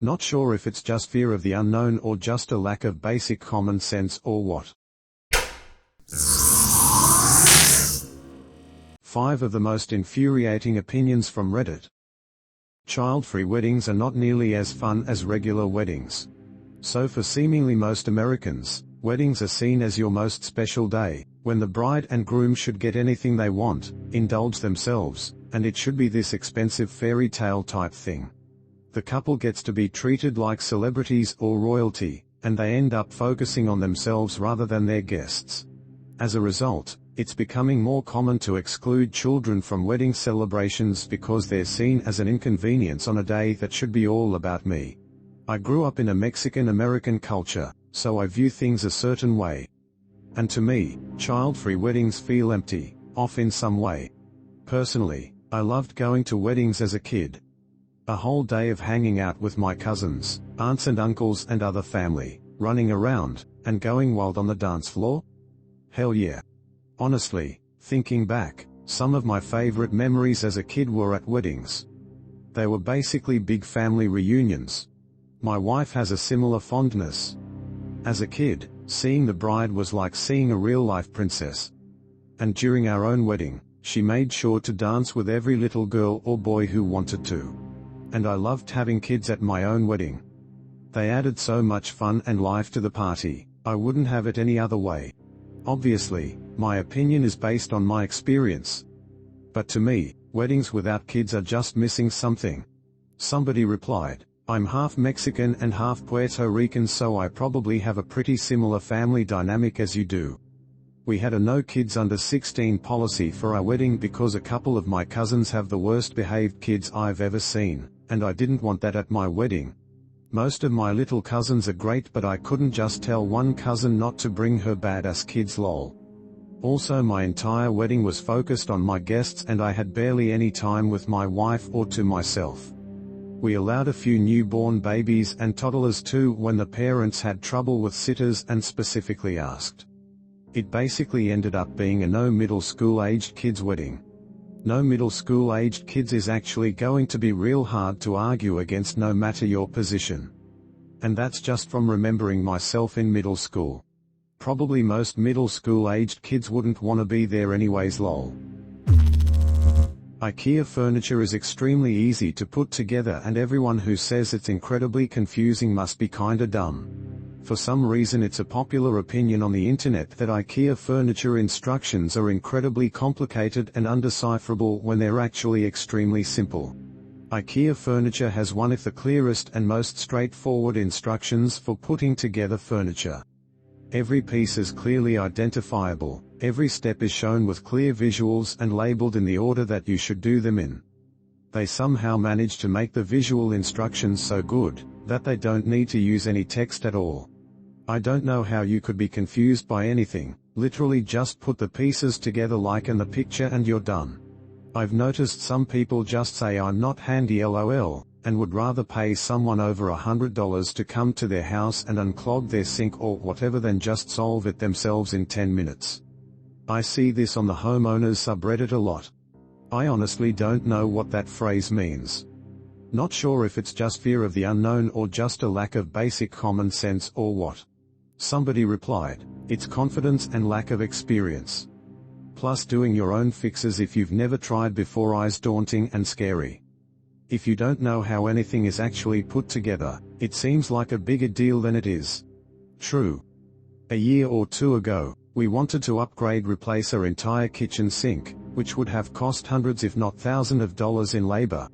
Not sure if it's just fear of the unknown or just a lack of basic common sense or what. 5 of the most infuriating opinions from Reddit. Child-free weddings are not nearly as fun as regular weddings. So for seemingly most Americans, weddings are seen as your most special day, when the bride and groom should get anything they want, indulge themselves, and it should be this expensive fairy tale type thing. The couple gets to be treated like celebrities or royalty, and they end up focusing on themselves rather than their guests. As a result, it's becoming more common to exclude children from wedding celebrations because they're seen as an inconvenience on a day that should be all about me. I grew up in a Mexican-American culture, so I view things a certain way. And to me, child-free weddings feel empty, off in some way. Personally, I loved going to weddings as a kid. A whole day of hanging out with my cousins, aunts and uncles and other family, running around, and going wild on the dance floor? Hell yeah. Honestly, thinking back, some of my favorite memories as a kid were at weddings. They were basically big family reunions. My wife has a similar fondness. As a kid, seeing the bride was like seeing a real-life princess. And during our own wedding, she made sure to dance with every little girl or boy who wanted to. And I loved having kids at my own wedding. They added so much fun and life to the party, I wouldn't have it any other way. Obviously, my opinion is based on my experience. But to me, weddings without kids are just missing something. Somebody replied, I'm half Mexican and half Puerto Rican, so I probably have a pretty similar family dynamic as you do. We had a no kids under 16 policy for our wedding because a couple of my cousins have the worst behaved kids I've ever seen, and I didn't want that at my wedding. Most of my little cousins are great, but I couldn't just tell one cousin not to bring her badass kids lol. Also, my entire wedding was focused on my guests and I had barely any time with my wife or to myself. We allowed a few newborn babies and toddlers too when the parents had trouble with sitters and specifically asked. It basically ended up being a no middle school aged kids wedding. No middle school aged kids is actually going to be real hard to argue against no matter your position. And that's just from remembering myself in middle school. Probably most middle school aged kids wouldn't want to be there anyways lol. Ikea furniture is extremely easy to put together and everyone who says it's incredibly confusing must be kinda dumb. For some reason it's a popular opinion on the internet that Ikea furniture instructions are incredibly complicated and undecipherable when they're actually extremely simple. Ikea furniture has one of the clearest and most straightforward instructions for putting together furniture. Every piece is clearly identifiable, every step is shown with clear visuals and labeled in the order that you should do them in. They somehow manage to make the visual instructions so good, that they don't need to use any text at all. I don't know how you could be confused by anything, literally just put the pieces together like in the picture and you're done. I've noticed some people just say I'm not handy lol, and would rather pay someone over $100 to come to their house and unclog their sink or whatever than just solve it themselves in 10 minutes. I see this on the homeowners subreddit a lot. I honestly don't know what that phrase means. Not sure if it's just fear of the unknown or just a lack of basic common sense or what. Somebody replied, it's confidence and lack of experience. Plus doing your own fixes if you've never tried before is daunting and scary. If you don't know how anything is actually put together, it seems like a bigger deal than it is. True. A year or two ago, we wanted to replace our entire kitchen sink, which would have cost hundreds if not thousands of dollars in labor.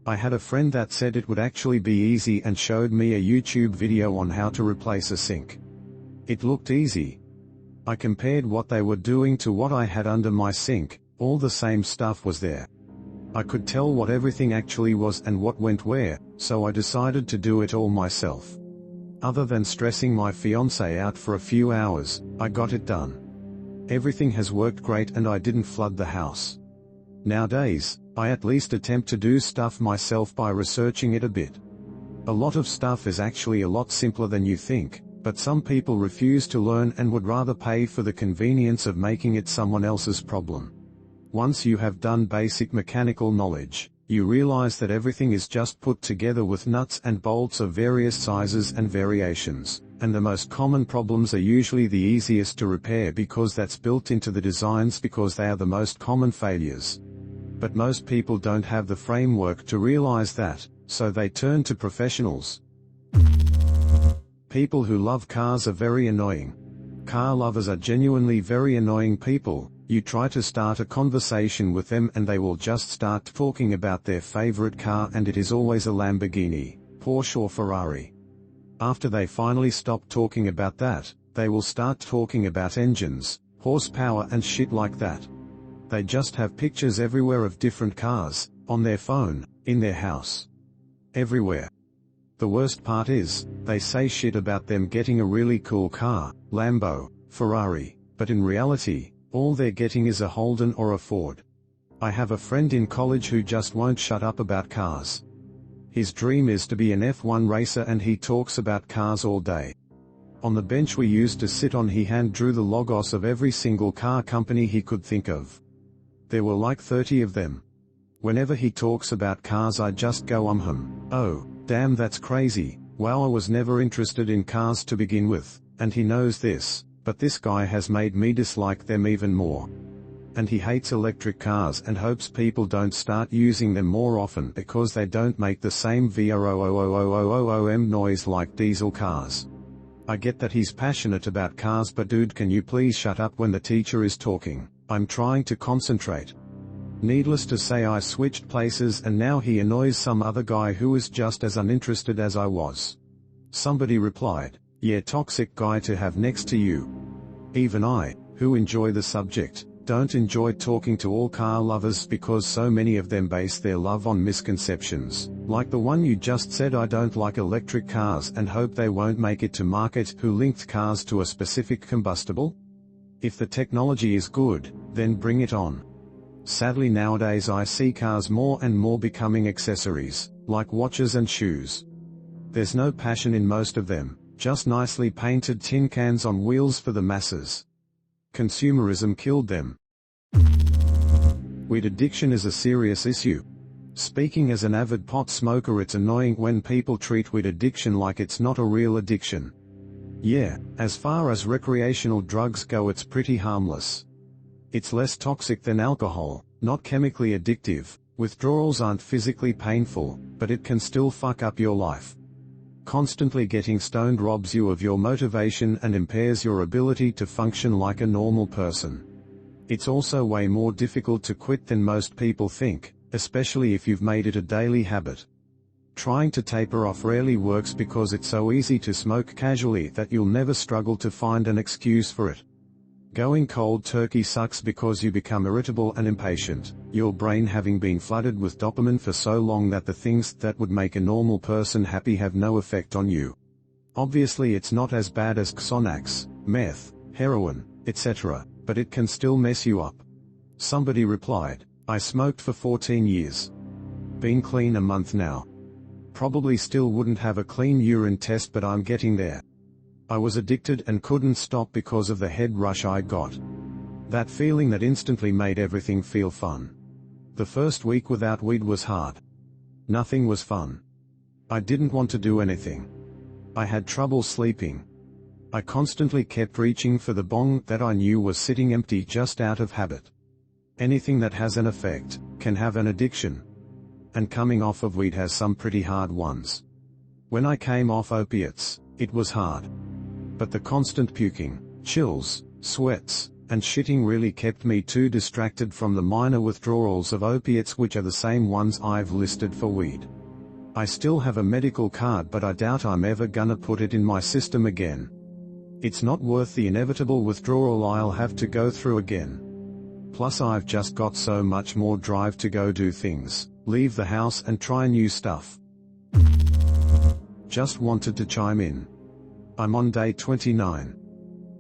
I had a friend that said it would actually be easy and showed me a YouTube video on how to replace a sink. It looked easy. I compared what they were doing to what I had under my sink, all the same stuff was there. I could tell what everything actually was and what went where, so I decided to do it all myself. Other than stressing my fiancé out for a few hours, I got it done. Everything has worked great and I didn't flood the house. Nowadays, I at least attempt to do stuff myself by researching it a bit. A lot of stuff is actually a lot simpler than you think, but some people refuse to learn and would rather pay for the convenience of making it someone else's problem. Once you have done basic mechanical knowledge, you realize that everything is just put together with nuts and bolts of various sizes and variations, and the most common problems are usually the easiest to repair because that's built into the designs because they are the most common failures. But most people don't have the framework to realize that, so they turn to professionals. People who love cars are very annoying. Car lovers are genuinely very annoying people. You try to start a conversation with them and they will just start talking about their favorite car, and it is always a Lamborghini, Porsche or Ferrari. After they finally stop talking about that, they will start talking about engines, horsepower and shit like that. They just have pictures everywhere of different cars, on their phone, in their house. Everywhere. The worst part is, they say shit about them getting a really cool car, Lambo, Ferrari, but in reality, all they're getting is a Holden or a Ford. I have a friend in college who just won't shut up about cars. His dream is to be an F1 racer and he talks about cars all day. On the bench we used to sit on, he hand drew the logos of every single car company he could think of. There were like 30 of them. Whenever he talks about cars I just go oh, damn, that's crazy. Wow, I was never interested in cars to begin with, and he knows this, but this guy has made me dislike them even more. And he hates electric cars and hopes people don't start using them more often because they don't make the same vroom noise like diesel cars. I get that he's passionate about cars, but dude, can you please shut up when the teacher is talking? I'm trying to concentrate. Needless to say, I switched places and now he annoys some other guy who is just as uninterested as I was. Somebody replied, "Yeah, toxic guy to have next to you." Even I, who enjoy the subject, don't enjoy talking to all car lovers because so many of them base their love on misconceptions, like the one you just said. I don't like electric cars and hope they won't make it to market. Who linked cars to a specific combustible? If the technology is good, then bring it on. Sadly nowadays I see cars more and more becoming accessories, like watches and shoes. There's no passion in most of them, just nicely painted tin cans on wheels for the masses. Consumerism killed them. Weed addiction is a serious issue. Speaking as an avid pot smoker, it's annoying when people treat weed addiction like it's not a real addiction. Yeah, as far as recreational drugs go, it's pretty harmless. It's less toxic than alcohol, not chemically addictive. Withdrawals aren't physically painful, but it can still fuck up your life. Constantly getting stoned robs you of your motivation and impairs your ability to function like a normal person. It's also way more difficult to quit than most people think, especially if you've made it a daily habit. Trying to taper off rarely works because it's so easy to smoke casually that you'll never struggle to find an excuse for it. Going cold turkey sucks because you become irritable and impatient, your brain having been flooded with dopamine for so long that the things that would make a normal person happy have no effect on you. Obviously it's not as bad as Xanax, meth, heroin, etc., but it can still mess you up. Somebody replied, "I smoked for 14 years. Been clean a month now. Probably still wouldn't have a clean urine test, but I'm getting there. I was addicted and couldn't stop because of the head rush I got. That feeling that instantly made everything feel fun. The first week without weed was hard. Nothing was fun. I didn't want to do anything. I had trouble sleeping. I constantly kept reaching for the bong that I knew was sitting empty just out of habit. Anything that has an effect can have an addiction. And coming off of weed has some pretty hard ones. When I came off opiates, it was hard. But the constant puking, chills, sweats, and shitting really kept me too distracted from the minor withdrawals of opiates, which are the same ones I've listed for weed. I still have a medical card, but I doubt I'm ever gonna put it in my system again. It's not worth the inevitable withdrawal I'll have to go through again. Plus I've just got so much more drive to go do things, leave the house and try new stuff. Just wanted to chime in. I'm on day 29.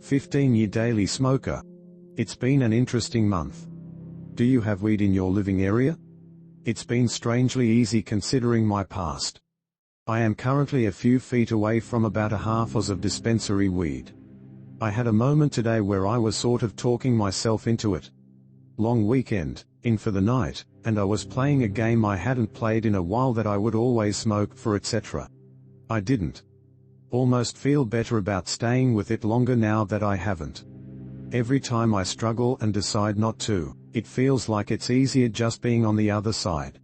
15-year daily smoker. It's been an interesting month. Do you have weed in your living area? It's been strangely easy considering my past. I am currently a few feet away from about a half oz of dispensary weed. I had a moment today where I was sort of talking myself into it. Long weekend, in for the night, and I was playing a game I hadn't played in a while that I would always smoke for, etc. I didn't almost feel better about staying with it longer now that I haven't. Every time I struggle and decide not to, it feels like it's easier just being on the other side.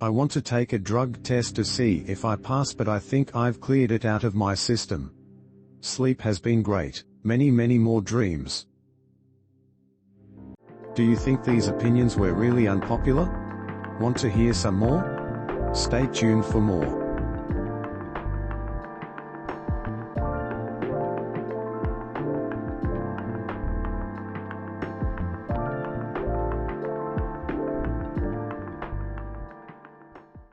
I want to take a drug test to see if I pass, but I think I've cleared it out of my system. Sleep has been great, many more dreams. Do you think these opinions were really unpopular? Want to hear some more? Stay tuned for more.